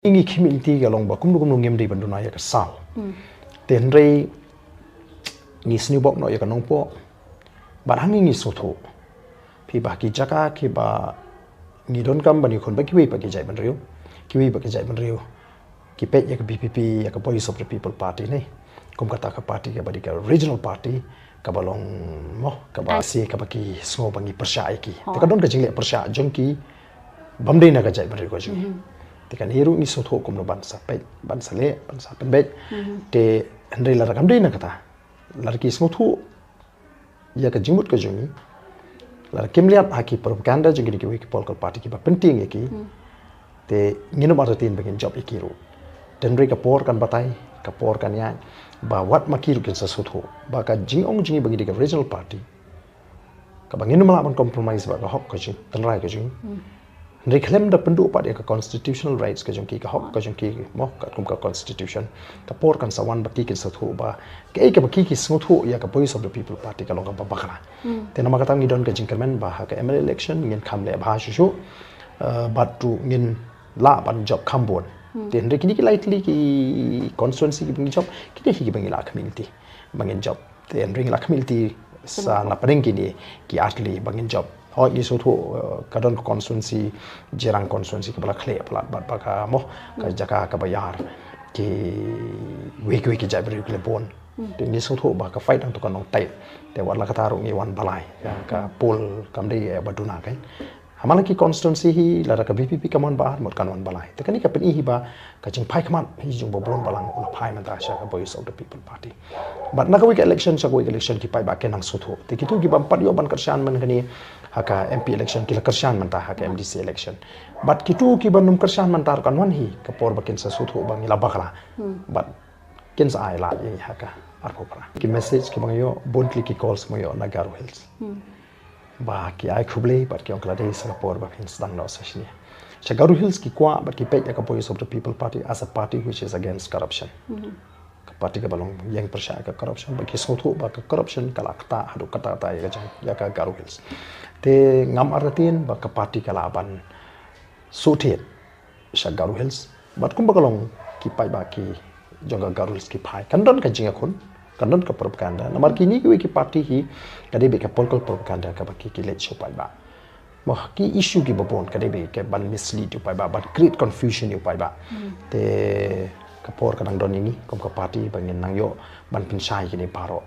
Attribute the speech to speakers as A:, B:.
A: Ingi community galong ba kum ngem di banduna ya kasal ten rei ni snu bok no ya Nongpoh barang ni sotho phi ba ki jaka ki ba ni don kam bani khon ba ki ba ki jai ban riu ki ba ki jai ban riu ki pe ya BPP ya Voice of the People Party ne kum kata ka party ka badi ka regional party ka balong mo ka ba si ka ba ki sngo bangi persya ki te ka don ka jingle persya jong ki bamde na ka jai ban riu ko jing tekan hiru ni sotho kum no ban sa le ban sa pen bet te andai la rakam dei na kata larki sotho ya ka jimut ka jungi lar kimliat haki propaganda jungi ki wiki political party ki ba penting ki te ngino ba tin bagin job ikiru den re ka por kan batai ka por kan ya ba wat makiru kin sa sotho ba ka jingong jingi bagi ka regional party ka bangino mala ban compromise ba ka hok ka jing tan rai ka jing Reclaim the pendu part ya constitutional rights ka jongki ka hok ka jongki mo ka kum ka constitution ka por kan sawan baki kin sathu ba ke ka baki ki smuthu ya ka Voice of the People Party ka longa babakra te nama kata ngidon ka jingkermen ba ka ML election ngin khamle ba shu but to ngin la ban job khambon te hre kini ki lightly ki constituency ki bangi job ki hi ki bangi la community bangin job te hre la community sa na pareng ki atli bangin job oh ni sotho kadon constituency jirang constituency ka bala khle plat bat baka mo ka jaka ka bayar ki week ki jabri ki lebon te ni sotho ba ka fight ang to kanong tai te wala ka taru ngi wan balai ya ka pol kamde baduna kai hamala ki constituency hi lara ka BPP kamon ba mot kanwan balai te kani ka pen hi ba ka jing phai kaman hi jung bobron balang la phai man ta sha ka Voice of the People Party but na ka week election sa week election ki pai ba kenang sotho te ki tu ki bam pat yo ban karshan man kani haka MP election ki la karshan man ta haka MDC election but ki tu ki banum karshan man tar kanwan hi ka por ba ken sa sotho bang ila bakla but ken sa ai la ye haka arko pra ki message ki bang yo boldly ki calls mo yo na Garu Hills ba ki ai khuble but ki onkla dei sa por ba ken stang no sa shni cha Garu Hills ki kwa but ki pe ka Voice of the People Party as a party which is against corruption parti ka balong yang persya ka corruption ba ki sotho ba ka corruption kala kata hadu kata ta ya ka Garu Hills te ngam aratin ba ka parti ka laban sothet sha Garu Hills bat kum bakalong ki pai ba ki jonga Garu Hills ki pai kandon ka jinga khun kandon ka propaganda namar kini ki parti hi kade be ka political propaganda ka ba ki let show pai ba mo ki issue ki babon kade be ke ban mislead pai ba but create confusion pai ba te kapor kadang don ini kom ka parti bangin nang yo ban pinsai kini paro